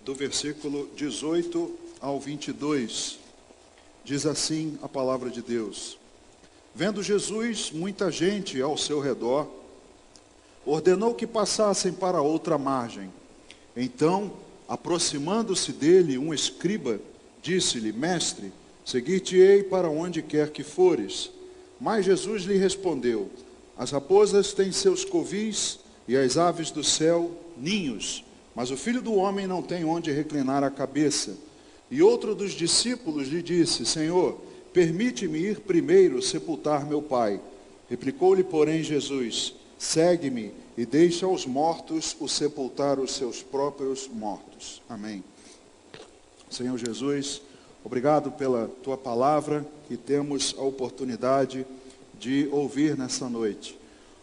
do versículo 18 ao 22. Diz assim a palavra de Deus: Vendo Jesus muita gente ao seu redor, ordenou que passassem para outra margem. Então, aproximando-se dele, um escriba disse-lhe: Mestre, seguir-te-ei para onde quer que fores. Mas Jesus lhe respondeu: As raposas têm seus covis e as aves do céu ninhos, mas o Filho do Homem não tem onde reclinar a cabeça. E outro dos discípulos lhe disse: Senhor, permite-me ir primeiro sepultar meu pai. Replicou-lhe, porém, Jesus: Segue-me e deixa aos mortos o sepultar os seus próprios mortos. Amém. Senhor Jesus, obrigado pela tua palavra que temos a oportunidade de ouvir nessa noite.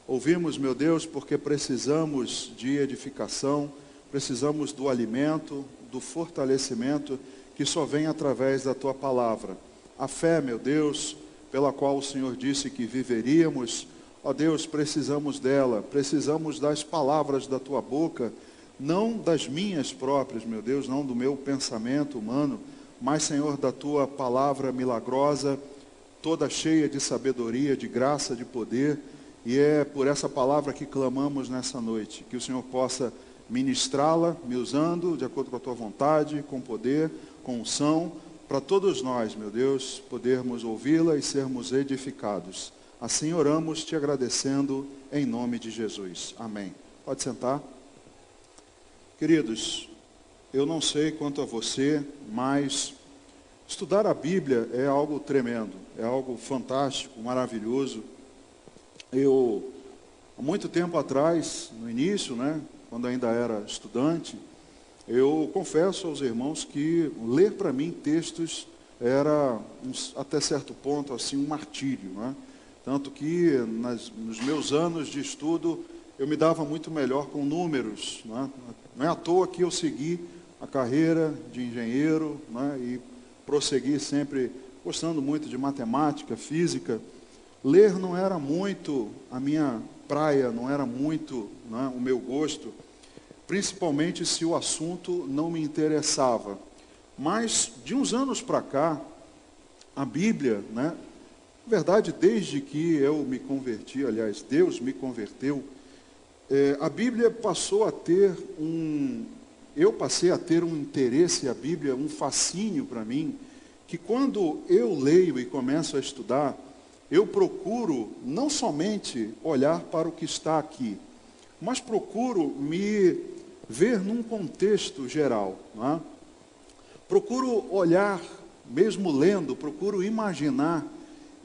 Ouvimos, meu Deus, porque precisamos de edificação, precisamos do alimento, do fortalecimento que só vem através da tua palavra. A fé, meu Deus, pela qual o Senhor disse que viveríamos, ó Deus, precisamos dela, precisamos das palavras da tua boca, não das minhas próprias, meu Deus, não do meu pensamento humano, mas, Senhor, da tua palavra milagrosa, toda cheia de sabedoria, de graça, de poder, e é por essa palavra que clamamos nessa noite, que o Senhor possa ministrá-la, me usando de acordo com a tua vontade, com poder, com unção, para todos nós, meu Deus, podermos ouvi-la e sermos edificados. Assim oramos, te agradecendo, em nome de Jesus. Amém. Pode sentar. Queridos, eu não sei quanto a você, mas estudar a Bíblia é algo tremendo, é algo fantástico, maravilhoso. Eu, há muito tempo atrás, no início, quando ainda era estudante, eu confesso aos irmãos que ler para mim textos era, até certo ponto, assim, um martírio, Tanto que, nos meus anos de estudo, eu me dava muito melhor com números. Não é à toa que eu segui a carreira de engenheiro, e prossegui sempre gostando muito de matemática, física. Ler não era muito a minha praia, não era muito o meu gosto, principalmente se o assunto não me interessava. Mas, de uns anos para cá, a Bíblia, na verdade, desde que eu me converti, aliás, Deus me converteu, a Bíblia passou a ter eu passei a ter um interesse, a Bíblia, um fascínio para mim, que quando eu leio e começo a estudar, eu procuro não somente olhar para o que está aqui, mas procuro me ver num contexto geral. Procuro olhar, mesmo lendo, procuro imaginar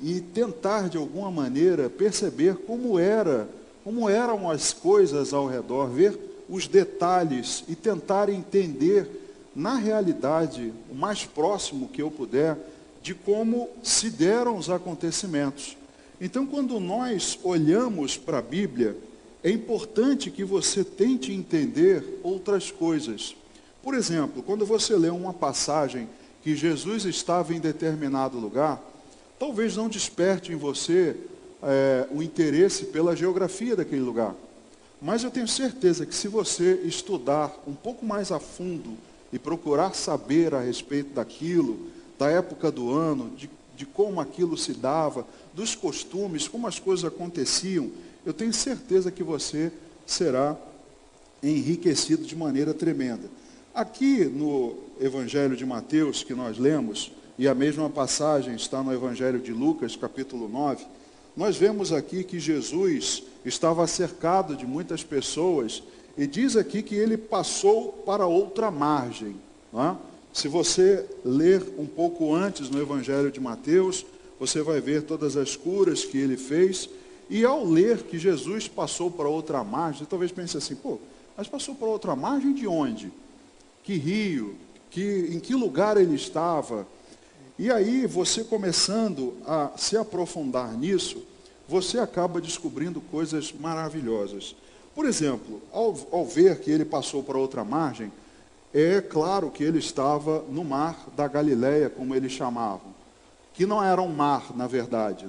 e tentar, de alguma maneira, perceber como eram as coisas ao redor, ver os detalhes e tentar entender, na realidade, o mais próximo que eu puder, de como se deram os acontecimentos. Então, quando nós olhamos para a Bíblia, é importante que você tente entender outras coisas. Por exemplo, quando você lê uma passagem que Jesus estava em determinado lugar, talvez não desperte em você o interesse pela geografia daquele lugar. Mas eu tenho certeza que se você estudar um pouco mais a fundo e procurar saber a respeito daquilo, da época do ano, de como aquilo se dava, dos costumes, como as coisas aconteciam, eu tenho certeza que você será enriquecido de maneira tremenda. Aqui no Evangelho de Mateus, que nós lemos, e a mesma passagem está no Evangelho de Lucas, capítulo 9, nós vemos aqui que Jesus estava cercado de muitas pessoas, e diz aqui que ele passou para outra margem. Se você ler um pouco antes no Evangelho de Mateus, você vai ver todas as curas que ele fez, e ao ler que Jesus passou para outra margem, você talvez pense assim, mas passou para outra margem de onde? Que rio? Em que lugar ele estava? E aí, você começando a se aprofundar nisso, você acaba descobrindo coisas maravilhosas. Por exemplo, ao ver que ele passou para outra margem, é claro que ele estava no mar da Galileia, como eles chamavam, que não era um mar, na verdade,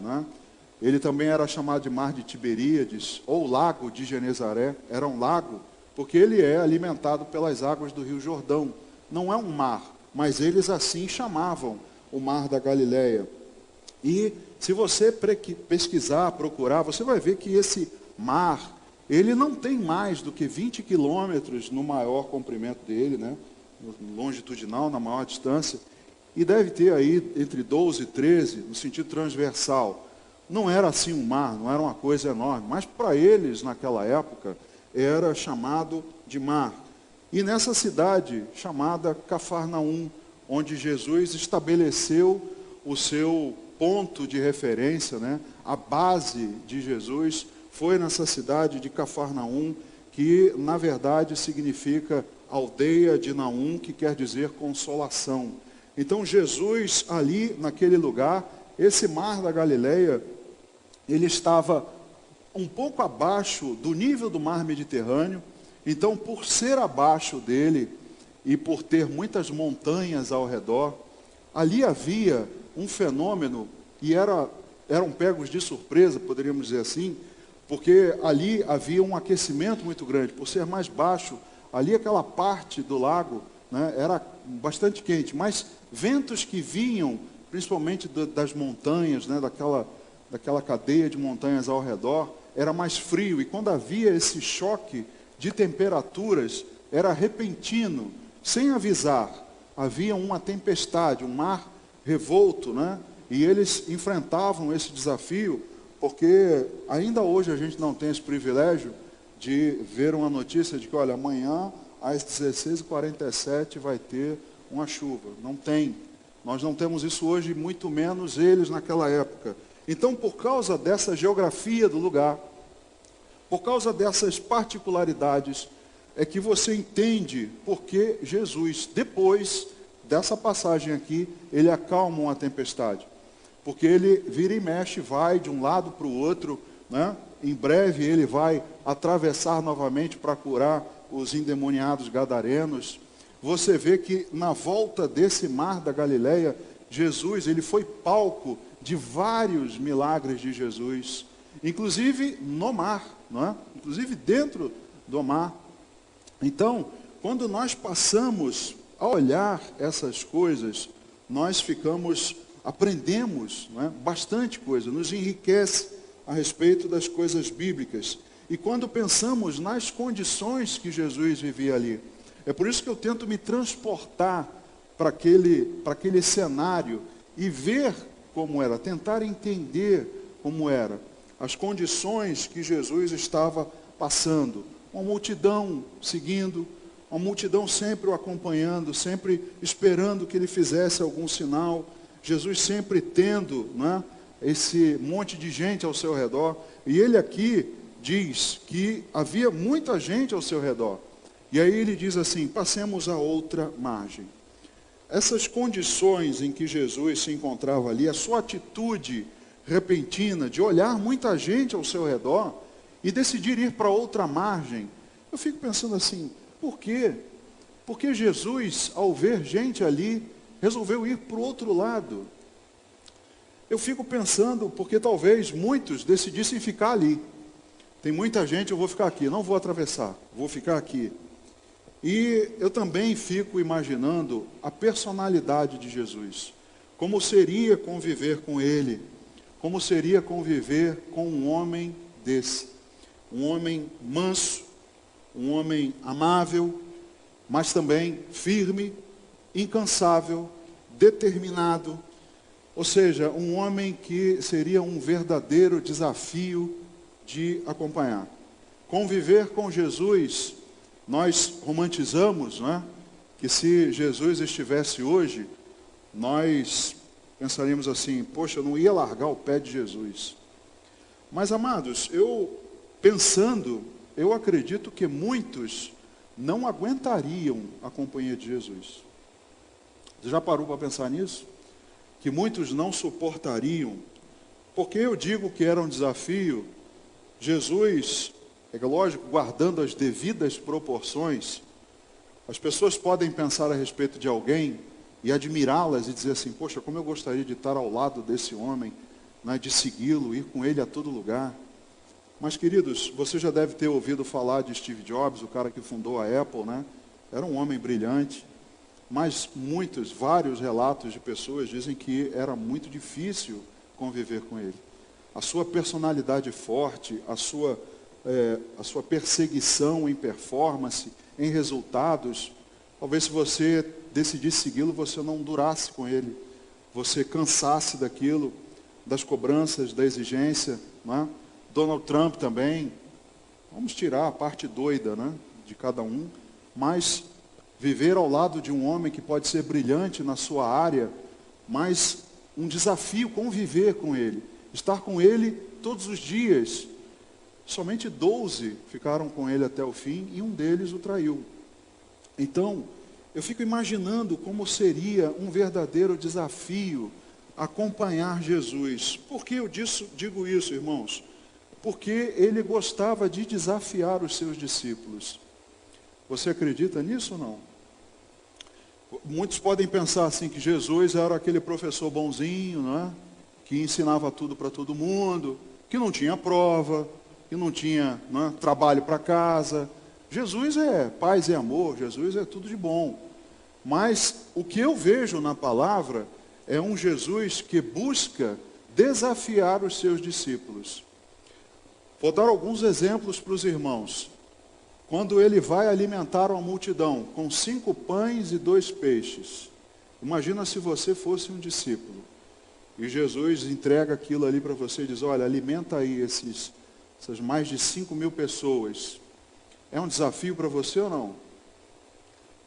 Ele também era chamado de mar de Tiberíades, ou lago de Genezaré, era um lago, porque ele é alimentado pelas águas do Rio Jordão. não é um mar, mas eles assim chamavam o mar da Galileia. E se você pesquisar, procurar, você vai ver que esse mar, ele não tem mais do que 20 quilômetros no maior comprimento dele, né? Longitudinal, na maior distância, e deve ter aí entre 12 e 13, no sentido transversal. Não era assim um mar, não era uma coisa enorme, mas para eles, naquela época, era chamado de mar. E nessa cidade chamada Cafarnaum, onde Jesus estabeleceu o seu ponto de referência, né? A base de Jesus foi nessa cidade de Cafarnaum, que na verdade significa aldeia de Naum, que quer dizer consolação. Então Jesus ali naquele lugar, esse mar da Galileia, ele estava um pouco abaixo do nível do mar Mediterrâneo. Então, por ser abaixo dele e por ter muitas montanhas ao redor, ali havia um fenômeno, e eram pegos de surpresa, poderíamos dizer assim, porque ali havia um aquecimento muito grande. Por ser mais baixo, ali aquela parte do lago, né, era bastante quente, mas ventos que vinham, principalmente das montanhas, né, daquela cadeia de montanhas ao redor, era mais frio. E quando havia esse choque de temperaturas, era repentino, sem avisar. Havia uma tempestade, um mar revolto, né? E eles enfrentavam esse desafio, porque ainda hoje a gente não tem esse privilégio de ver uma notícia de que, olha, amanhã às 16h47 vai ter uma chuva. Não tem. Nós não temos isso hoje, muito menos eles naquela época. Então, por causa dessa geografia do lugar, por causa dessas particularidades, é que você entende porque Jesus, depois dessa passagem aqui, ele acalma uma tempestade. Porque ele vira e mexe, vai de um lado para o outro, né? Em breve ele vai atravessar novamente para curar os endemoniados gadarenos. Você vê que na volta desse mar da Galileia, Jesus, ele foi palco de vários milagres de Jesus, inclusive no mar, não é? Inclusive dentro do mar. Então, quando nós passamos a olhar essas coisas, nós aprendemos, não é? Bastante coisa, nos enriquece a respeito das coisas bíblicas. E quando pensamos nas condições que Jesus vivia ali, é por isso que eu tento me transportar para aquele cenário e ver como era, tentar entender como era, as condições que Jesus estava passando. Uma multidão seguindo, uma multidão sempre o acompanhando, sempre esperando que ele fizesse algum sinal. Jesus sempre tendo, né, esse monte de gente ao seu redor. E ele aqui diz que havia muita gente ao seu redor. E aí ele diz assim, passemos a outra margem. Essas condições em que Jesus se encontrava ali, a sua atitude repentina de olhar muita gente ao seu redor e decidir ir para outra margem, eu fico pensando assim, por quê? Porque Jesus, ao ver gente ali, resolveu ir para o outro lado. Eu fico pensando, porque talvez muitos decidissem ficar ali. Tem muita gente, eu vou ficar aqui, não vou atravessar, vou ficar aqui. E eu também fico imaginando a personalidade de Jesus. Como seria conviver com ele? Como seria conviver com um homem desse? Um homem manso, um homem amável, mas também firme, incansável, determinado. Ou seja, um homem que seria um verdadeiro desafio de acompanhar. Conviver com Jesus, nós romantizamos, né? Que se Jesus estivesse hoje, nós pensaríamos assim, poxa, eu não ia largar o pé de Jesus. Mas, amados, eu acredito que muitos não aguentariam a companhia de Jesus. Você já parou para pensar nisso? Que muitos não suportariam. Porque eu digo que era um desafio. Jesus, é lógico, guardando as devidas proporções, as pessoas podem pensar a respeito de alguém e admirá-las e dizer assim, poxa, como eu gostaria de estar ao lado desse homem, né, de segui-lo, ir com ele a todo lugar. Mas, queridos, você já deve ter ouvido falar de Steve Jobs, o cara que fundou a Apple, né? Era um homem brilhante. mas vários relatos de pessoas dizem que era muito difícil conviver com ele. A sua personalidade forte, a sua perseguição em performance, em resultados, talvez se você decidisse segui-lo, você não durasse com ele, você cansasse daquilo, das cobranças, da exigência, não é? Donald Trump também, vamos tirar a parte doida, né, de cada um, mas viver ao lado de um homem que pode ser brilhante na sua área, mas um desafio conviver com ele, estar com ele todos os dias. Somente 12 ficaram com ele até o fim e um deles o traiu. Então, eu fico imaginando como seria um verdadeiro desafio acompanhar Jesus. Por que eu digo isso, irmãos? Porque ele gostava de desafiar os seus discípulos. Você acredita nisso ou não? Muitos podem pensar assim que Jesus era aquele professor bonzinho, não é? Que ensinava tudo para todo mundo, que não tinha prova, que não tinha, não é, trabalho para casa. Jesus é paz e amor, Jesus é tudo de bom. Mas o que eu vejo na palavra é um Jesus que busca desafiar os seus discípulos. Vou dar alguns exemplos para os irmãos. Quando ele vai alimentar uma multidão com 5 pães e 2 peixes. Imagina se você fosse um discípulo. E Jesus entrega aquilo ali para você e diz, olha, alimenta aí essas mais de 5.000 pessoas. É um desafio para você ou não?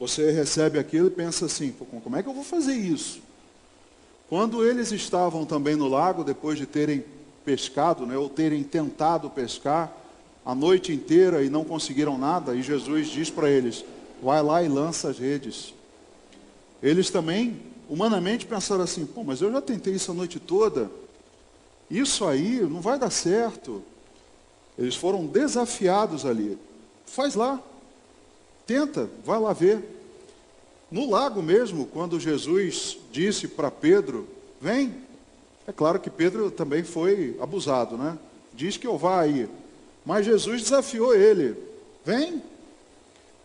Você recebe aquilo e pensa assim, como é que eu vou fazer isso? Quando eles estavam também no lago, depois de terem pescado, né, ou terem tentado pescar a noite inteira e não conseguiram nada, e Jesus diz para eles, vai lá e lança as redes. Eles também, humanamente, pensaram assim, mas eu já tentei isso a noite toda, isso aí não vai dar certo. Eles foram desafiados ali. Faz lá, tenta, vai lá ver. No lago mesmo, quando Jesus disse para Pedro, vem. É claro que Pedro também foi abusado, né? Diz que eu vá aí. Mas Jesus desafiou ele. Vem.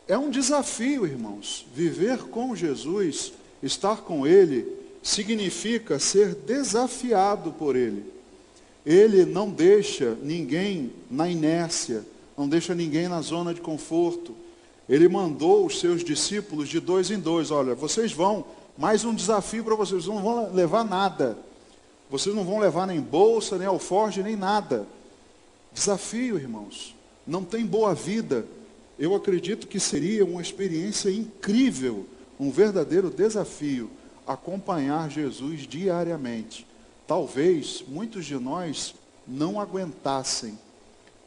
É um desafio, irmãos. Viver com Jesus, estar com ele, significa ser desafiado por ele. Ele não deixa ninguém na inércia, não deixa ninguém na zona de conforto. Ele mandou os seus discípulos de 2 em 2. Olha, vocês vão, mais um desafio para vocês, não vão levar nada. Vocês não vão levar nem bolsa, nem alforje, nem nada. Desafio, irmãos. Não tem boa vida. Eu acredito que seria uma experiência incrível, um verdadeiro desafio, acompanhar Jesus diariamente. Talvez muitos de nós não aguentassem.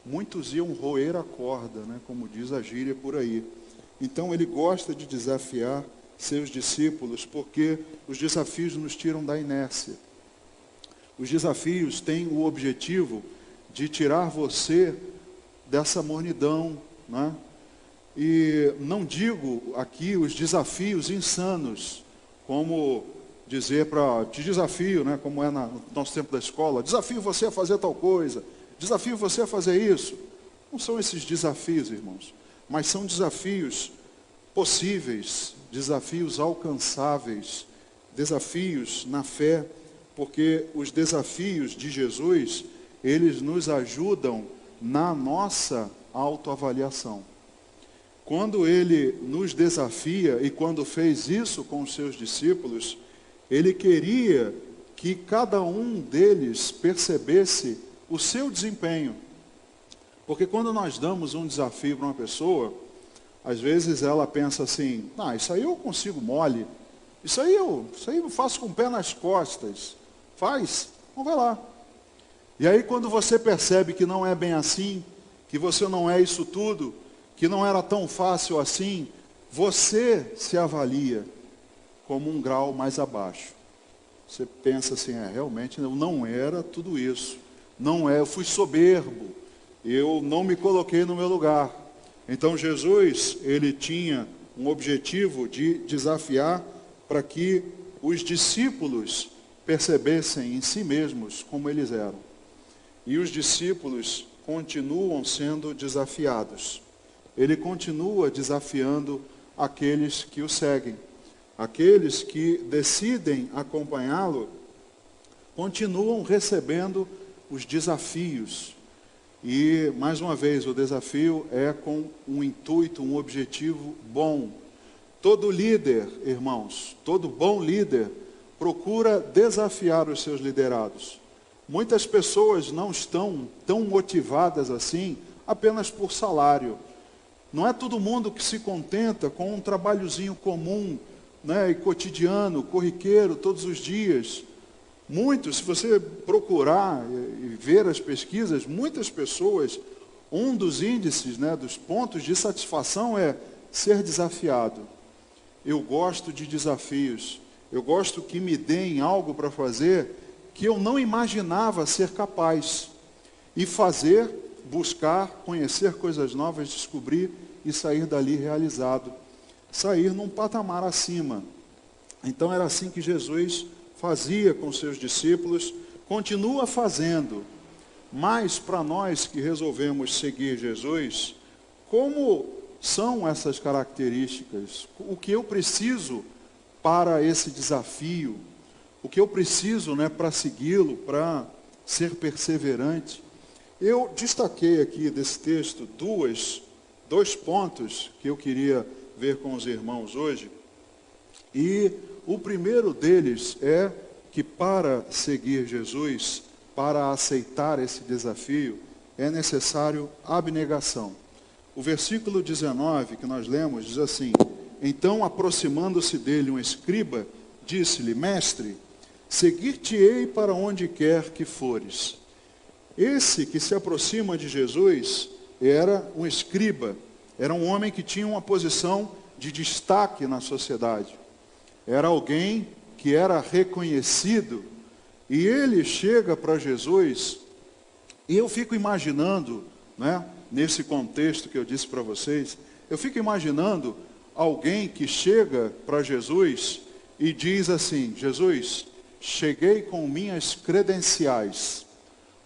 Muitos iam roer a corda, né, como diz a gíria por aí. Então ele gosta de desafiar seus discípulos, porque os desafios nos tiram da inércia. Os desafios têm o objetivo de tirar você dessa mornidão, né? E não digo aqui os desafios insanos, como dizer te desafio, né, como é no nosso tempo da escola, desafio você a fazer tal coisa, desafio você a fazer isso. Não são esses desafios, irmãos, mas são desafios possíveis, desafios alcançáveis, desafios na fé, porque os desafios de Jesus, eles nos ajudam na nossa autoavaliação. Quando ele nos desafia, e quando fez isso com os seus discípulos, ele queria que cada um deles percebesse o seu desempenho. Porque quando nós damos um desafio para uma pessoa, às vezes ela pensa assim, isso aí eu consigo mole, isso aí eu faço com o pé nas costas. Faz, então vai lá. E aí quando você percebe que não é bem assim, que você não é isso tudo, que não era tão fácil assim, você se avalia como um grau mais abaixo. Você pensa assim, realmente eu não era tudo isso. Eu fui soberbo, eu não me coloquei no meu lugar. Então Jesus, ele tinha um objetivo de desafiar para que os discípulos percebessem em si mesmos como eles eram. E os discípulos continuam sendo desafiados. Ele continua desafiando aqueles que o seguem. aqueles que decidem acompanhá-lo, continuam recebendo os desafios. E, mais uma vez, o desafio é com um intuito, um objetivo bom. Todo líder, irmãos, todo bom líder, procura desafiar os seus liderados. Muitas pessoas não estão tão motivadas assim apenas por salário. Não é todo mundo que se contenta com um trabalhozinho comum, né, e cotidiano, corriqueiro, todos os dias. Muitos, se você procurar e ver as pesquisas, muitas pessoas, um dos índices, né, dos pontos de satisfação é ser desafiado. Eu gosto de desafios, eu gosto que me deem algo para fazer que eu não imaginava ser capaz. E fazer, buscar, conhecer coisas novas, descobrir e sair dali realizado. Sair num patamar acima. Então era assim que Jesus fazia com seus discípulos, continua fazendo. Mas para nós que resolvemos seguir Jesus, como são essas características? O que eu preciso para esse desafio? O que eu preciso, né, para segui-lo, para ser perseverante? Eu destaquei aqui desse texto dois pontos que eu queria ver com os irmãos hoje. E o primeiro deles é que para seguir Jesus, para aceitar esse desafio, é necessário abnegação. O versículo 19 que nós lemos diz assim: então, aproximando-se dele um escriba, disse-lhe: mestre, seguir-te-ei para onde quer que fores. Esse que se aproxima de Jesus era um escriba, era um homem que tinha uma posição de destaque na sociedade. Era alguém que era reconhecido, e ele chega para Jesus, e eu fico imaginando, né, nesse contexto que eu disse para vocês, eu fico imaginando alguém que chega para Jesus e diz assim: Jesus, cheguei com minhas credenciais.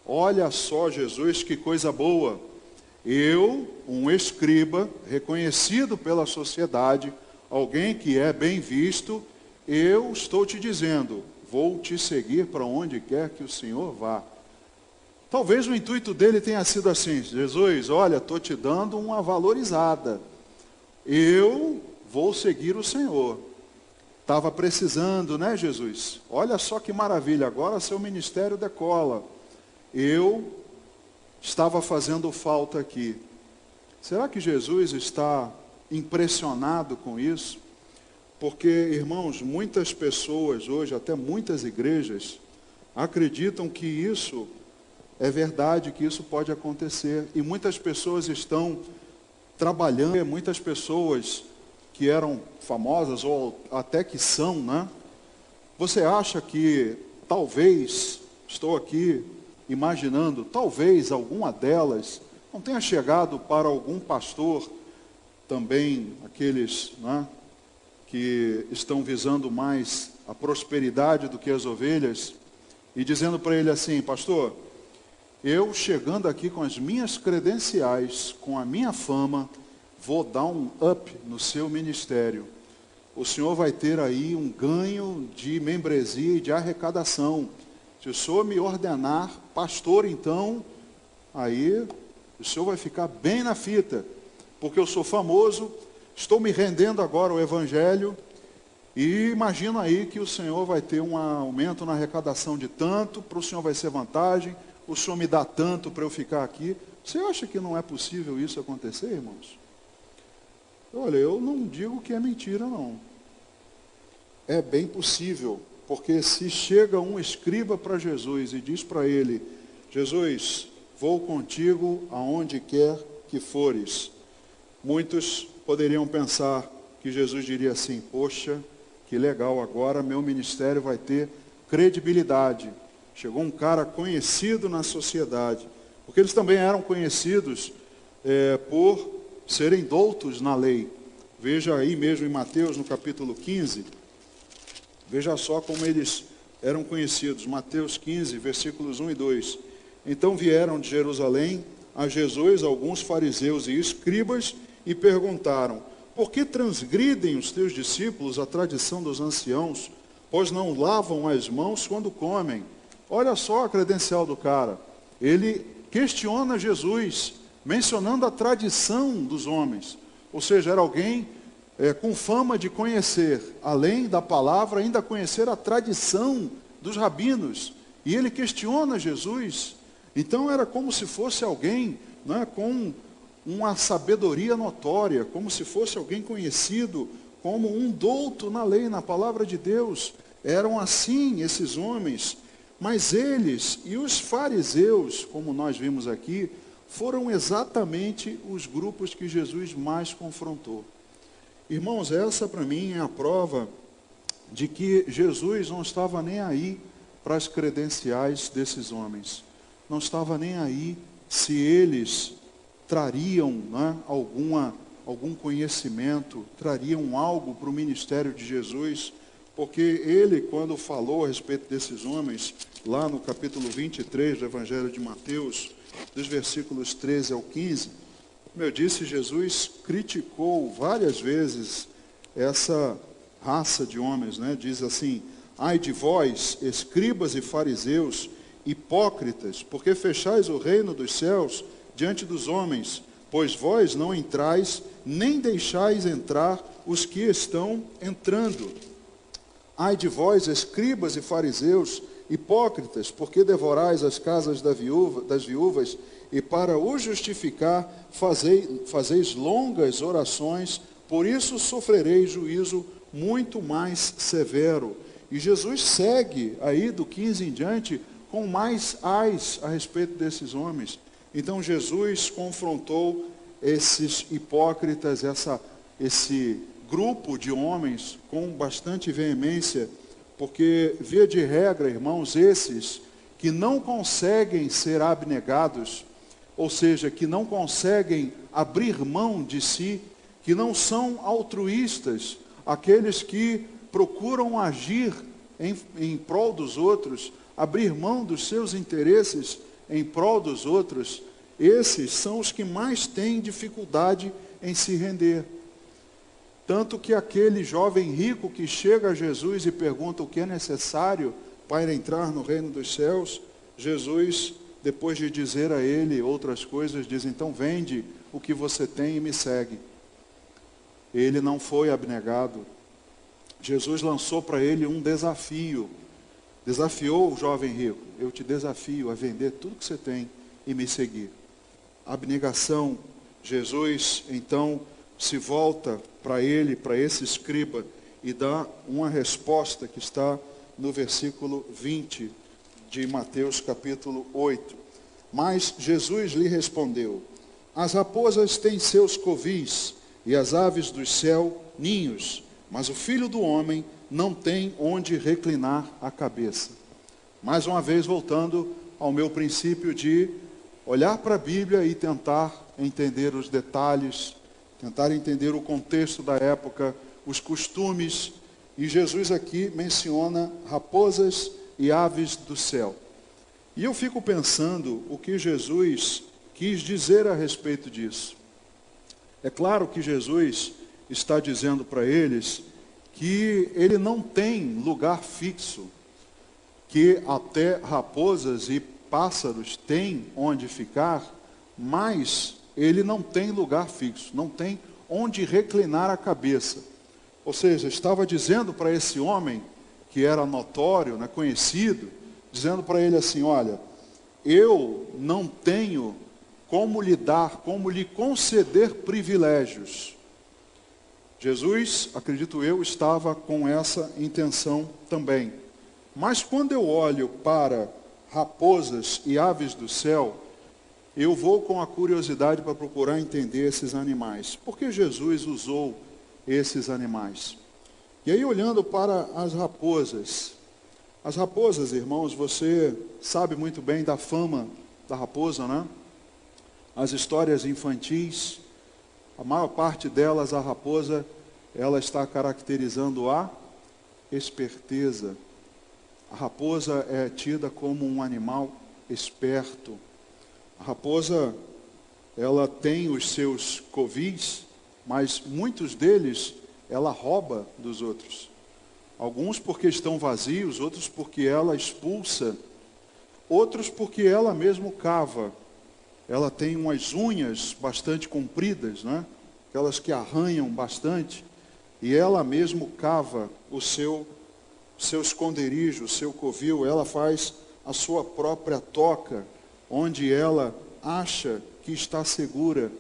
Olha só, Jesus, que coisa boa. Eu, um escriba, reconhecido pela sociedade, alguém que é bem visto, eu estou te dizendo, vou te seguir para onde quer que o Senhor vá. Talvez o intuito dele tenha sido assim: Jesus, olha, estou te dando uma valorizada. Eu vou seguir o Senhor. Estava precisando, né, Jesus? Olha só que maravilha, agora seu ministério decola. Eu estava fazendo falta aqui. Será que Jesus está impressionado com isso? Porque, irmãos, muitas pessoas hoje, até muitas igrejas, acreditam que isso é verdade, que isso pode acontecer. E muitas pessoas estão trabalhando, muitas pessoas que eram famosas, ou até que são, né? Você acha que talvez, estou aqui imaginando, talvez alguma delas não tenha chegado para algum pastor, também aqueles, né, que estão visando mais a prosperidade do que as ovelhas, e dizendo para ele assim: pastor, eu chegando aqui com as minhas credenciais, com a minha fama, vou dar um up no seu ministério. O senhor vai ter aí um ganho de membresia e de arrecadação. Se o senhor me ordenar pastor, então, aí o senhor vai ficar bem na fita, porque eu sou famoso, estou me rendendo agora ao Evangelho, e imagina aí que o senhor vai ter um aumento na arrecadação de tanto, para o senhor vai ser vantagem, o senhor me dá tanto para eu ficar aqui. Você acha que não é possível isso acontecer, irmãos? Olha, eu não digo que é mentira, não. É bem possível, porque se chega um escriba para Jesus e diz para ele: Jesus, vou contigo aonde quer que fores. Muitos poderiam pensar que Jesus diria assim: poxa, que legal, agora meu ministério vai ter credibilidade. Chegou um cara conhecido na sociedade, porque eles também eram conhecidos por serem doutos na lei. Veja aí mesmo em Mateus, no capítulo 15, veja só como eles eram conhecidos. Mateus 15, versículos 1 e 2. Então vieram de Jerusalém a Jesus alguns fariseus e escribas e perguntaram: Por que transgridem os teus discípulos a tradição dos anciãos, pois não lavam as mãos quando comem? Olha só a credencial do cara. Ele questiona Jesus, mencionando a tradição dos homens. Ou seja, era alguém com fama de conhecer, além da palavra, ainda conhecer a tradição dos rabinos. E ele questiona Jesus. Então era como se fosse alguém, né, com uma sabedoria notória, como se fosse alguém conhecido como um douto na lei, na palavra de Deus. Eram assim esses homens. Mas eles e os fariseus, como nós vimos aqui, foram exatamente os grupos que Jesus mais confrontou. Irmãos, essa para mim é a prova de que Jesus não estava nem aí para as credenciais desses homens. Não estava nem aí se eles trariam, né, algum conhecimento, trariam algo para o ministério de Jesus, porque ele, quando falou a respeito desses homens, lá no capítulo 23 do Evangelho de Mateus, dos versículos 13 ao 15, como eu disse, Jesus criticou várias vezes essa raça de homens, né? Diz assim: ai de vós, escribas e fariseus, hipócritas, porque fechais o reino dos céus diante dos homens, pois vós não entrais, nem deixais entrar os que estão entrando. Ai de vós, escribas e fariseus, hipócritas, porque devorais as casas das viúvas, e para o justificar fazeis longas orações, por isso sofrereis juízo muito mais severo. E Jesus segue aí do 15 em diante com mais ais a respeito desses homens. Então Jesus confrontou esses hipócritas, esse grupo de homens com bastante veemência, porque, via de regra, irmãos, esses que não conseguem ser abnegados, ou seja, que não conseguem abrir mão de si, que não são altruístas, aqueles que procuram agir em prol dos outros, abrir mão dos seus interesses em prol dos outros, esses são os que mais têm dificuldade em se render. Tanto que aquele jovem rico que chega a Jesus e pergunta o que é necessário para entrar no reino dos céus, Jesus, depois de dizer a ele outras coisas, diz: então vende o que você tem e me segue. Ele não foi abnegado. Jesus lançou para ele um desafio. Desafiou o jovem rico: eu te desafio a vender tudo que você tem e me seguir. Abnegação. Jesus, então, se volta para ele, para esse escriba, e dá uma resposta que está no versículo 20 de Mateus capítulo 8. Mas Jesus lhe respondeu: as raposas têm seus covis, e as aves do céu ninhos, mas o Filho do Homem não tem onde reclinar a cabeça. Mais uma vez voltando ao meu princípio de olhar para a Bíblia e tentar entender os detalhes, tentar entender o contexto da época, os costumes. E Jesus aqui menciona raposas e aves do céu. E eu fico pensando o que Jesus quis dizer a respeito disso. É claro que Jesus está dizendo para eles que ele não tem lugar fixo, que até raposas e pássaros têm onde ficar, mas ele não tem lugar fixo, não tem onde reclinar a cabeça. Ou seja, estava dizendo para esse homem, que era notório, né, conhecido, dizendo para ele assim: olha, eu não tenho como lhe dar, como lhe conceder privilégios. Jesus, acredito eu, estava com essa intenção também. Mas quando eu olho para raposas e aves do céu, eu vou com a curiosidade para procurar entender esses animais. Por que Jesus usou esses animais? E aí, olhando para as raposas, irmãos, você sabe muito bem da fama da raposa, né? As histórias infantis, a maior parte delas, a raposa, ela está caracterizando a esperteza. A raposa é tida como um animal esperto. A raposa, ela tem os seus covis, mas muitos deles ela rouba dos outros. Alguns porque estão vazios, outros porque ela expulsa, outros porque ela mesmo cava. Ela tem umas unhas bastante compridas, né? Aquelas que arranham bastante, e ela mesmo cava o seu esconderijo, o seu covil. Ela faz a sua própria toca, onde ela acha que está segura.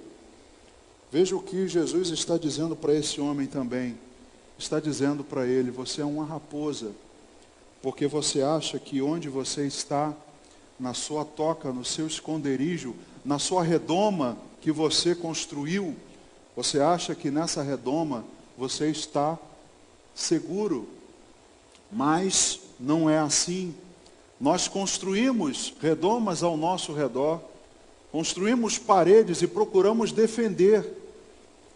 Veja o que Jesus está dizendo para esse homem também. Está dizendo para ele: você é uma raposa, porque você acha que onde você está, na sua toca, no seu esconderijo, na sua redoma que você construiu, você acha que nessa redoma você está seguro. Mas não é assim. Nós construímos redomas ao nosso redor, construímos paredes e procuramos defender.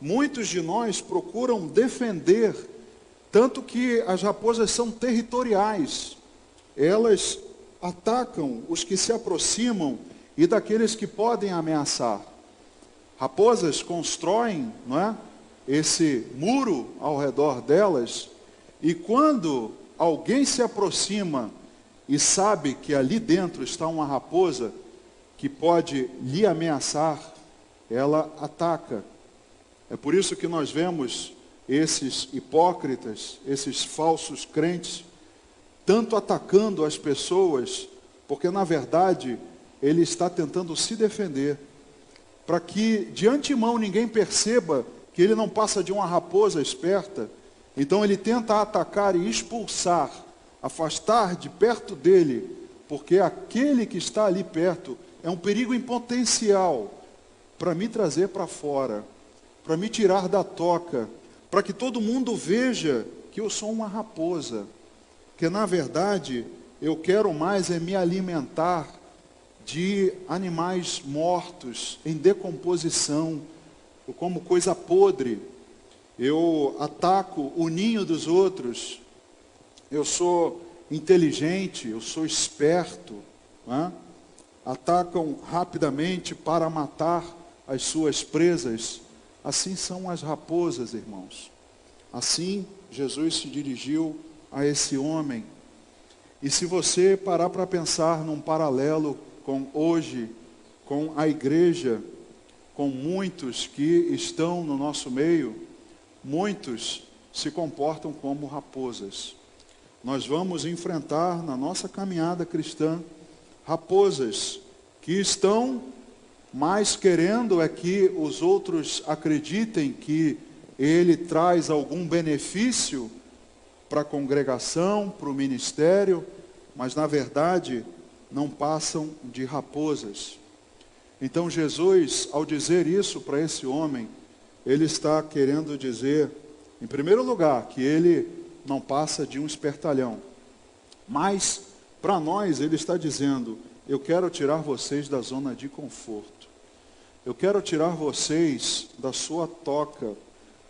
Muitos de nós procuram defender, tanto que as raposas são territoriais. Elas atacam os que se aproximam e daqueles que podem ameaçar. Raposas constroem, não é, esse muro ao redor delas, e quando alguém se aproxima e sabe que ali dentro está uma raposa que pode lhe ameaçar, ela ataca. É por isso que nós vemos esses hipócritas, esses falsos crentes, tanto atacando as pessoas, porque na verdade ele está tentando se defender, para que de antemão ninguém perceba que ele não passa de uma raposa esperta. Então ele tenta atacar e expulsar, afastar de perto dele, porque aquele que está ali perto é um perigo em potencial para me trazer para fora, para me tirar da toca, para que todo mundo veja que eu sou uma raposa, que na verdade eu quero mais é me alimentar de animais mortos, em decomposição. Eu como coisa podre, eu ataco o ninho dos outros, eu sou inteligente, eu sou esperto, né? Atacam rapidamente para matar as suas presas. Assim são as raposas, irmãos. Assim Jesus se dirigiu a esse homem. E se você parar para pensar num paralelo com hoje, com a igreja, com muitos que estão no nosso meio, muitos se comportam como raposas. Nós vamos enfrentar na nossa caminhada cristã raposas que estão mais querendo é que os outros acreditem que ele traz algum benefício para a congregação, para o ministério, mas na verdade não passam de raposas. Então Jesus, ao dizer isso para esse homem, ele está querendo dizer, em primeiro lugar, que ele não passa de um espertalhão. Mas, para nós, ele está dizendo: eu quero tirar vocês da zona de conforto. Eu quero tirar vocês da sua toca,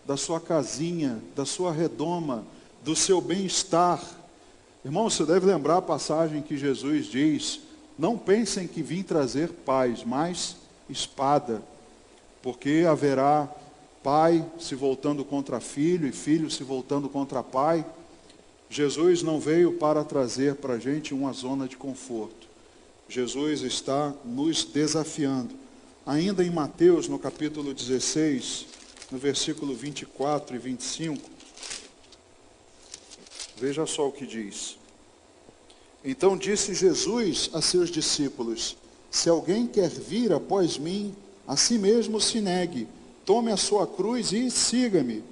da sua casinha, da sua redoma, do seu bem-estar. Irmão, você deve lembrar a passagem que Jesus diz: não pensem que vim trazer paz, mas espada. Porque haverá pai se voltando contra filho e filho se voltando contra pai. Jesus não veio para trazer para a gente uma zona de conforto. Jesus está nos desafiando. Ainda em Mateus, no capítulo 16, no versículo 24 e 25, veja só o que diz. Então disse Jesus a seus discípulos: se alguém quer vir após mim, a si mesmo se negue, tome a sua cruz e siga-me.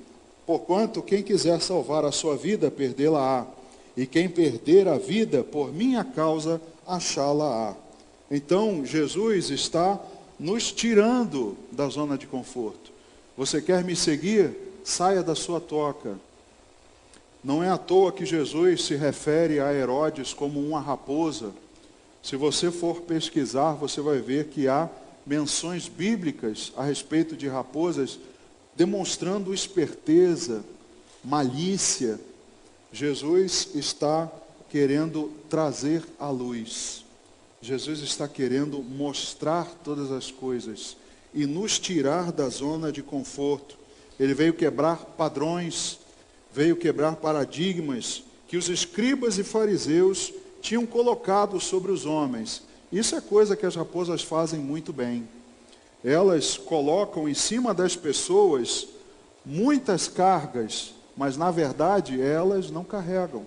Porquanto quem quiser salvar a sua vida, perdê-la-á. E quem perder a vida por minha causa, achá-la-á. Então Jesus está nos tirando da zona de conforto. Você quer me seguir? Saia da sua toca. Não é à toa que Jesus se refere a Herodes como uma raposa. Se você for pesquisar, você vai ver que há menções bíblicas a respeito de raposas, demonstrando esperteza, malícia. Jesus está querendo trazer à luz. Jesus está querendo mostrar todas as coisas e nos tirar da zona de conforto. Ele veio quebrar padrões, veio quebrar paradigmas que os escribas e fariseus tinham colocado sobre os homens. Isso é coisa que as raposas fazem muito bem. Elas colocam em cima das pessoas muitas cargas, mas na verdade elas não carregam.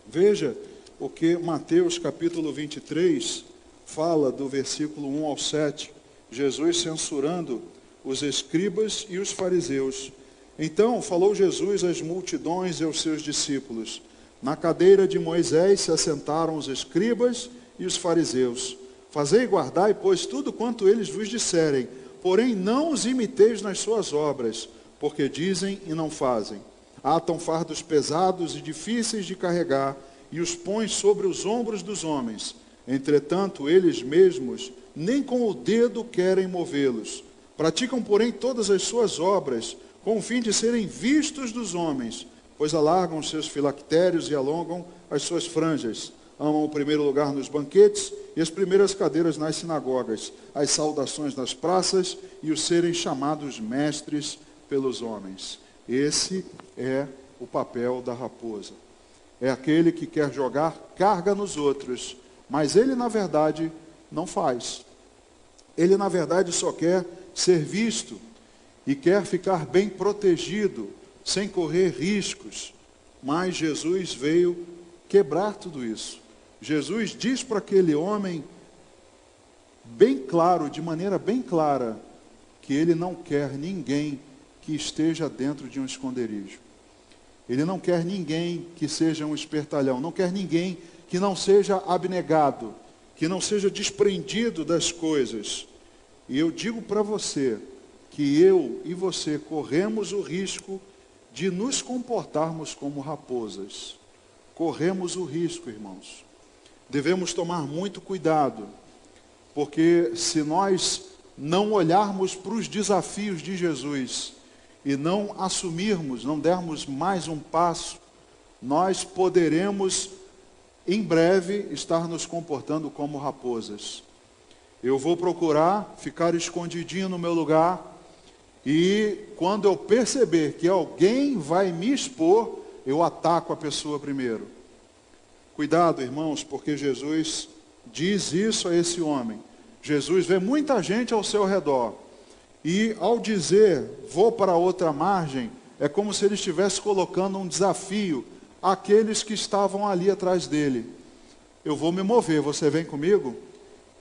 Veja o que Mateus capítulo 23 fala do versículo 1 ao 7, Jesus censurando os escribas e os fariseus. Então falou Jesus às multidões e aos seus discípulos: na cadeira de Moisés se assentaram os escribas e os fariseus. Fazei e guardai, pois, tudo quanto eles vos disserem, porém não os imiteis nas suas obras, porque dizem e não fazem. Atam fardos pesados e difíceis de carregar, e os põem sobre os ombros dos homens. Entretanto, eles mesmos nem com o dedo querem movê-los. Praticam, porém, todas as suas obras, com o fim de serem vistos dos homens, pois alargam os seus filactérios e alongam as suas franjas. Amam o primeiro lugar nos banquetes e as primeiras cadeiras nas sinagogas, as saudações nas praças e os serem chamados mestres pelos homens. Esse é o papel da raposa. É aquele que quer jogar carga nos outros, mas ele, na verdade, não faz. Ele, na verdade, só quer ser visto e quer ficar bem protegido, sem correr riscos. Mas Jesus veio quebrar tudo isso. Jesus diz para aquele homem, bem claro, de maneira bem clara, que ele não quer ninguém que esteja dentro de um esconderijo. Ele não quer ninguém que seja um espertalhão, não quer ninguém que não seja abnegado, que não seja desprendido das coisas. E eu digo para você que eu e você corremos o risco de nos comportarmos como raposas. Corremos o risco, irmãos. Devemos tomar muito cuidado, porque se nós não olharmos para os desafios de Jesus e não assumirmos, não dermos mais um passo, nós poderemos, em breve, estar nos comportando como raposas. Eu vou procurar ficar escondidinho no meu lugar e quando eu perceber que alguém vai me expor, eu ataco a pessoa primeiro. Cuidado, irmãos, porque Jesus diz isso a esse homem. Jesus vê muita gente ao seu redor. E ao dizer, vou para outra margem, é como se ele estivesse colocando um desafio àqueles que estavam ali atrás dele. Eu vou me mover, você vem comigo?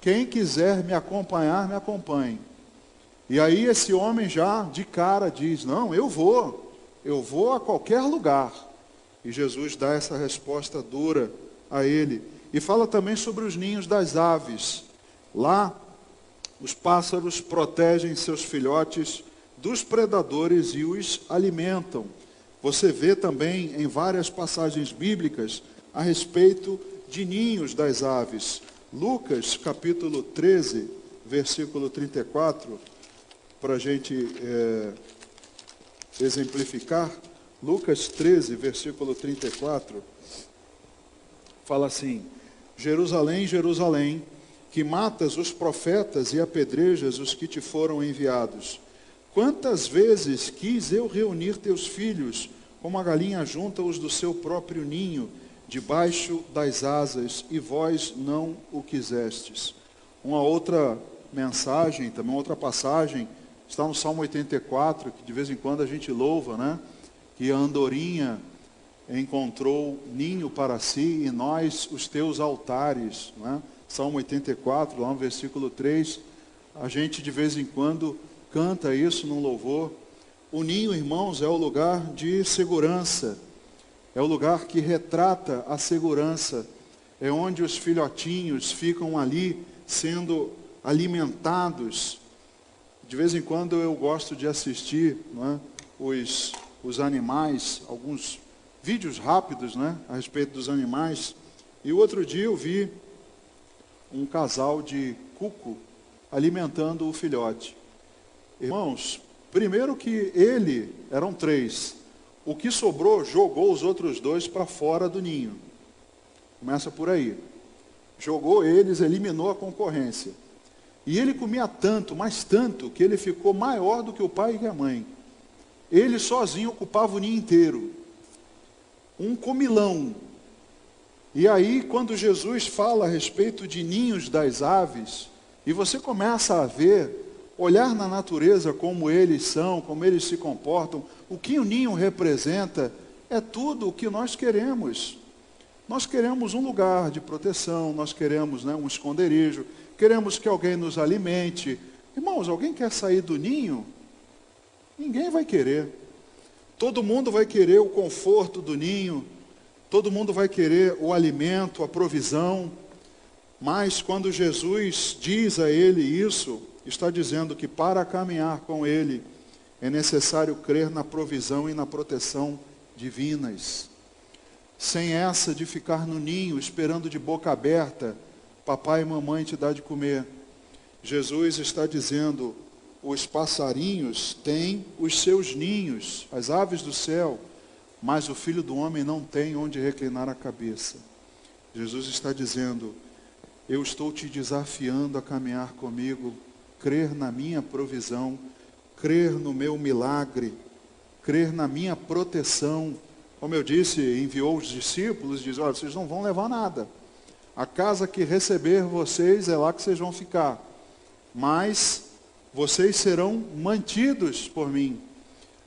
Quem quiser me acompanhar, me acompanhe. E aí esse homem já de cara diz, não, eu vou a qualquer lugar. E Jesus dá essa resposta dura a ele. E fala também sobre os ninhos das aves. Lá, os pássaros protegem seus filhotes dos predadores e os alimentam. Você vê também em várias passagens bíblicas a respeito de ninhos das aves. Lucas, capítulo 13, versículo 34, para a gente exemplificar. Lucas 13, versículo 34, fala assim: Jerusalém, Jerusalém, que matas os profetas e apedrejas os que te foram enviados. Quantas vezes quis eu reunir teus filhos, como a galinha junta os do seu próprio ninho, debaixo das asas, e vós não o quisestes. Uma outra mensagem, também outra passagem, está no Salmo 84, que de vez em quando a gente louva, né? Que a andorinha encontrou ninho para si e nós os teus altares, né? Salmo 84, lá no versículo 3, a gente de vez em quando canta isso num louvor. O ninho, irmãos, é o lugar de segurança, é o lugar que retrata a segurança, é onde os filhotinhos ficam ali sendo alimentados. De vez em quando eu gosto de assistir, não é, os animais, alguns vídeos rápidos, né, a respeito dos animais. E o outro dia eu vi um casal de cuco alimentando o filhote. Irmãos, primeiro que eram 3. O que sobrou jogou os outros 2 para fora do ninho. Começa por aí. Jogou eles, eliminou a concorrência. E ele comia tanto, mas tanto, que ele ficou maior do que o pai e a mãe. ele sozinho ocupava o ninho inteiro. Um comilão. E aí, quando Jesus fala a respeito de ninhos das aves, e você começa a ver, olhar na natureza como eles são, como eles se comportam, o que o ninho representa, é tudo o que nós queremos. Nós queremos um lugar de proteção, nós queremos, um esconderijo, queremos que alguém nos alimente. Irmãos, alguém quer sair do ninho? Ninguém vai querer. Todo mundo vai querer o conforto do ninho, todo mundo vai querer o alimento, a provisão. Mas quando Jesus diz a ele isso, está dizendo que para caminhar com ele é necessário crer na provisão e na proteção divinas. Sem essa de ficar no ninho, esperando de boca aberta, papai e mamãe te dá de comer. Jesus está dizendo, os passarinhos têm os seus ninhos, as aves do céu, mas o Filho do Homem não tem onde reclinar a cabeça. Jesus está dizendo, eu estou te desafiando a caminhar comigo, crer na minha provisão, crer no meu milagre, crer na minha proteção. Como eu disse, enviou os discípulos e diz, olha, vocês não vão levar nada. A casa que receber vocês é lá que vocês vão ficar. Mas vocês serão mantidos por mim.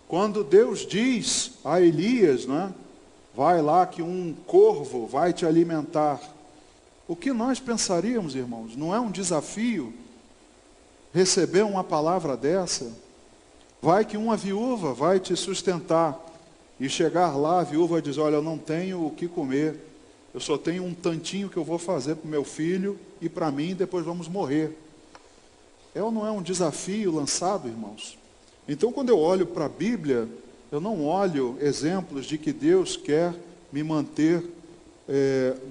Quando Deus diz a Elias, vai lá que um corvo vai te alimentar. O que nós pensaríamos, irmãos? Não é um desafio receber uma palavra dessa? Vai que uma viúva vai te sustentar. E chegar lá, a viúva diz, olha, eu não tenho o que comer. Eu só tenho um tantinho que eu vou fazer para o meu filho e para mim, depois vamos morrer. É ou não é um desafio lançado, irmãos? Então, quando eu olho para a Bíblia, eu não olho exemplos de que Deus quer me manter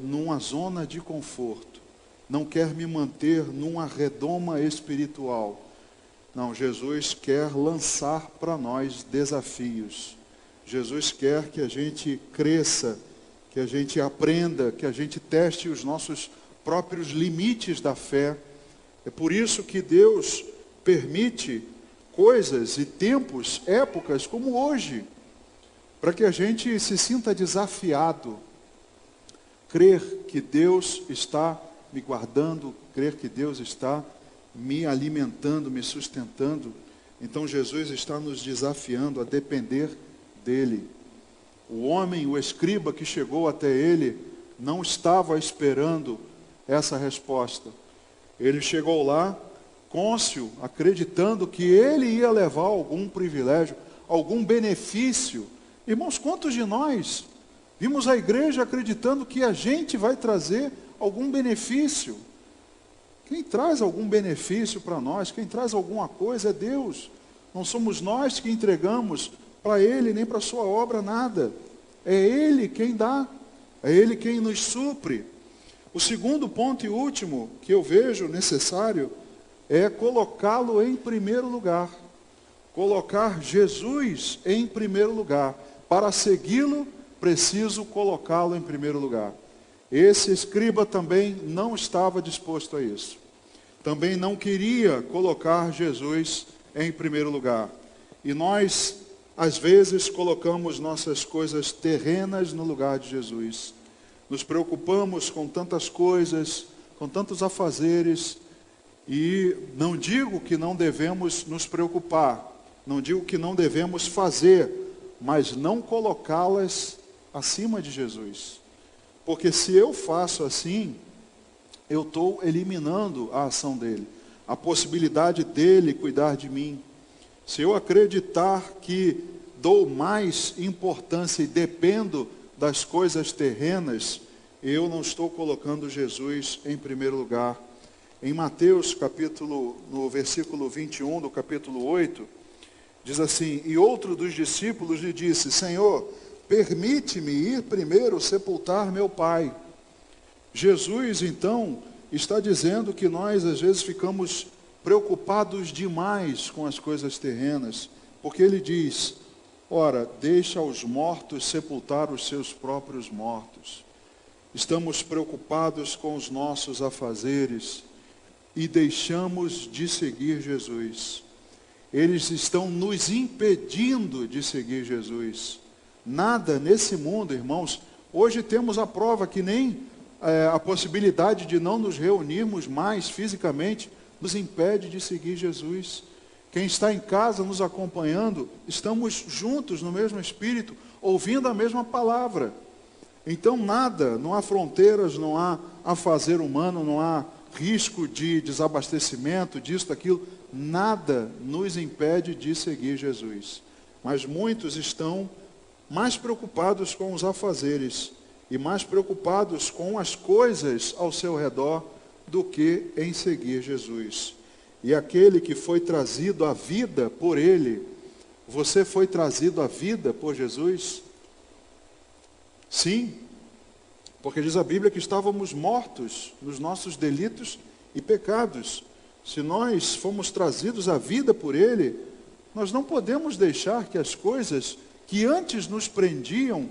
numa zona de conforto. Não quer me manter numa redoma espiritual. Não, Jesus quer lançar para nós desafios. Jesus quer que a gente cresça, que a gente aprenda, que a gente teste os nossos próprios limites da fé. É por isso que Deus permite coisas e tempos, épocas como hoje, para que a gente se sinta desafiado. Crer que Deus está me guardando, crer que Deus está me alimentando, me sustentando. Então Jesus está nos desafiando a depender dele. O homem, o escriba que chegou até ele, não estava esperando essa resposta. Ele chegou lá, cônscio, acreditando que ele ia levar algum privilégio, algum benefício. Irmãos, quantos de nós vimos a igreja acreditando que a gente vai trazer algum benefício? Quem traz algum benefício para nós, quem traz alguma coisa é Deus. Não somos nós que entregamos para Ele, nem para a sua obra, nada. É Ele quem dá, é Ele quem nos supre. O segundo ponto e último que eu vejo necessário é colocá-lo em primeiro lugar. Colocar Jesus em primeiro lugar. Para segui-lo, preciso colocá-lo em primeiro lugar. Esse escriba também não estava disposto a isso. Também não queria colocar Jesus em primeiro lugar. E nós, às vezes, colocamos nossas coisas terrenas no lugar de Jesus. Nos preocupamos com tantas coisas, com tantos afazeres, e não digo que não devemos nos preocupar, não digo que não devemos fazer, mas não colocá-las acima de Jesus. Porque se eu faço assim, eu estou eliminando a ação dele, a possibilidade dele cuidar de mim. Se eu acreditar que dou mais importância e dependo das coisas terrenas, eu não estou colocando Jesus em primeiro lugar. Em Mateus, no versículo 21 do capítulo 8, diz assim, e outro dos discípulos lhe disse, Senhor, permite-me ir primeiro sepultar meu pai. Jesus, então, está dizendo que nós, às vezes, ficamos preocupados demais com as coisas terrenas, porque ele diz, ora, deixa os mortos sepultar os seus próprios mortos. Estamos preocupados com os nossos afazeres e deixamos de seguir Jesus. eles estão nos impedindo de seguir Jesus. Nada nesse mundo, irmãos, hoje temos a prova que nem a possibilidade de não nos reunirmos mais fisicamente nos impede de seguir Jesus. Quem está em casa nos acompanhando, estamos juntos no mesmo espírito, ouvindo a mesma palavra. Então nada, não há fronteiras, não há afazer humano, não há risco de desabastecimento, disso, daquilo. Nada nos impede de seguir Jesus. Mas muitos estão mais preocupados com os afazeres e mais preocupados com as coisas ao seu redor do que em seguir Jesus. E aquele que foi trazido à vida por Ele, você foi trazido à vida por Jesus? Sim, porque diz a Bíblia que estávamos mortos nos nossos delitos e pecados. Se nós fomos trazidos à vida por Ele, nós não podemos deixar que as coisas que antes nos prendiam,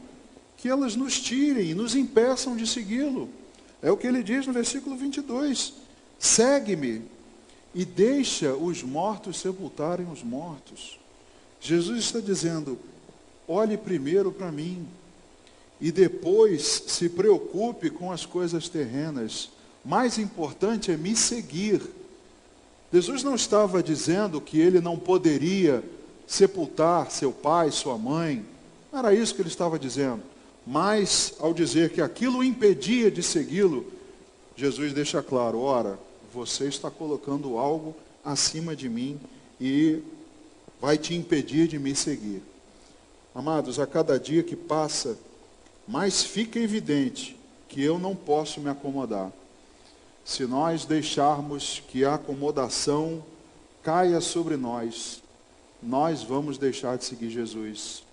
que elas nos tirem e nos impeçam de segui-lo. É o que ele diz no versículo 22. Segue-me e deixa os mortos sepultarem os mortos. Jesus está dizendo, olhe primeiro para mim e depois se preocupe com as coisas terrenas. Mais importante é me seguir. Jesus não estava dizendo que ele não poderia sepultar seu pai, sua mãe. Não era isso que ele estava dizendo. Mas, ao dizer que aquilo o impedia de segui-lo, Jesus deixa claro, ora, você está colocando algo acima de mim e vai te impedir de me seguir. Amados, a cada dia que passa, mais fica evidente que eu não posso me acomodar. Se nós deixarmos que a acomodação caia sobre nós, nós vamos deixar de seguir Jesus.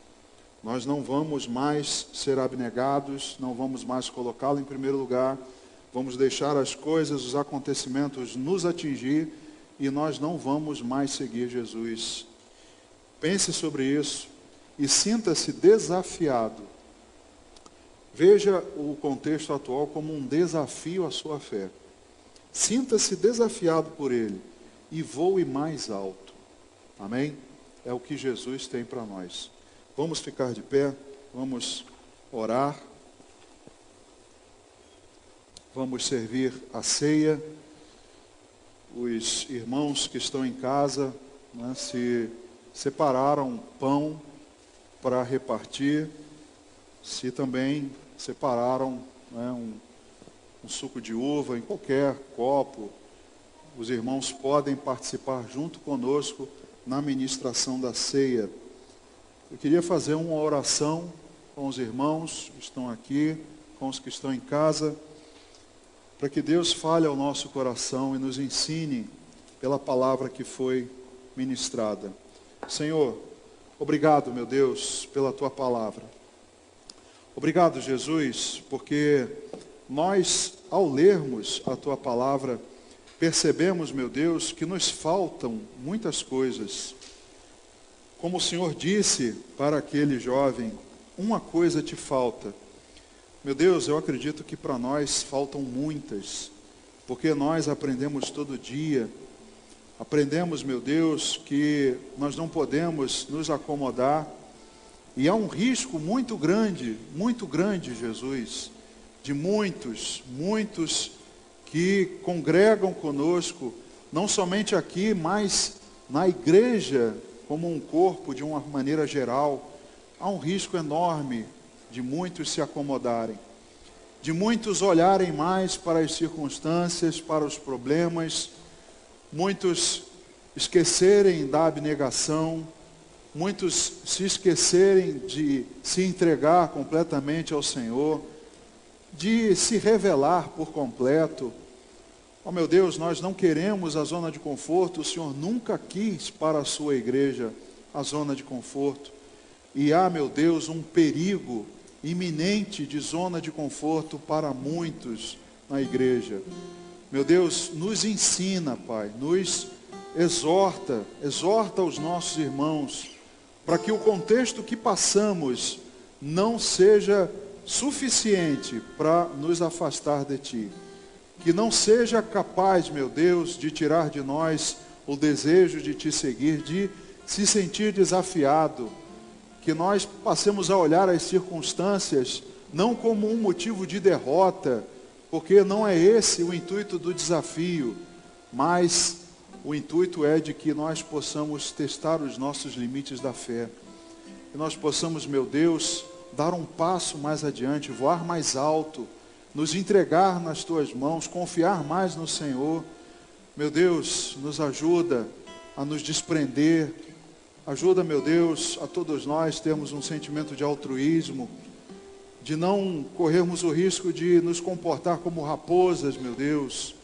Nós não vamos mais ser abnegados, não vamos mais colocá-lo em primeiro lugar, vamos deixar as coisas, os acontecimentos nos atingir e nós não vamos mais seguir Jesus. Pense sobre isso e sinta-se desafiado. Veja o contexto atual como um desafio à sua fé. Sinta-se desafiado por ele e voe mais alto. Amém? É o que Jesus tem para nós. Vamos ficar de pé, vamos orar, vamos servir a ceia. Os irmãos que estão em casa, né, se separaram pão para repartir, se também separaram, né, um suco de uva em qualquer copo, os irmãos podem participar junto conosco na ministração da ceia. Eu queria fazer uma oração com os irmãos que estão aqui, com os que estão em casa, para que Deus fale ao nosso coração e nos ensine pela palavra que foi ministrada. Senhor, obrigado, meu Deus, pela Tua palavra. Obrigado, Jesus, porque nós, ao lermos a Tua palavra, percebemos, meu Deus, que nos faltam muitas coisas. Como o Senhor disse para aquele jovem, uma coisa te falta. Meu Deus, eu acredito que para nós faltam muitas, porque nós aprendemos todo dia. Aprendemos, meu Deus, que nós não podemos nos acomodar. E há um risco muito grande, Jesus, de muitos que congregam conosco, não somente aqui, mas na igreja, como um corpo de uma maneira geral. Há um risco enorme de muitos se acomodarem, de muitos olharem mais para as circunstâncias, para os problemas, muitos esquecerem da abnegação, muitos se esquecerem de se entregar completamente ao Senhor, de se revelar por completo. Oh meu Deus, nós não queremos a zona de conforto, o Senhor nunca quis para a sua igreja a zona de conforto. E há, meu Deus, um perigo iminente de zona de conforto para muitos na igreja. Meu Deus, nos ensina, Pai, nos exorta os nossos irmãos, para que o contexto que passamos não seja suficiente para nos afastar de Ti. Que não seja capaz, meu Deus, de tirar de nós o desejo de te seguir, de se sentir desafiado, que nós passemos a olhar as circunstâncias não como um motivo de derrota, porque não é esse o intuito do desafio, mas o intuito é de que nós possamos testar os nossos limites da fé, que nós possamos, meu Deus, dar um passo mais adiante, voar mais alto, nos entregar nas tuas mãos, confiar mais no Senhor. Meu Deus, nos ajuda a nos desprender, ajuda, meu Deus, a todos nós termos um sentimento de altruísmo, de não corrermos o risco de nos comportar como raposas, meu Deus.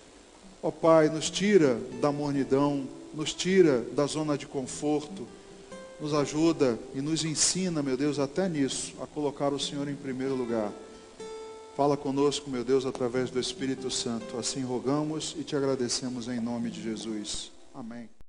Ó Pai, nos tira da mornidão, nos tira da zona de conforto, nos ajuda e nos ensina, meu Deus, até nisso, a colocar o Senhor em primeiro lugar. Fala conosco, meu Deus, através do Espírito Santo. Assim rogamos e te agradecemos em nome de Jesus. Amém.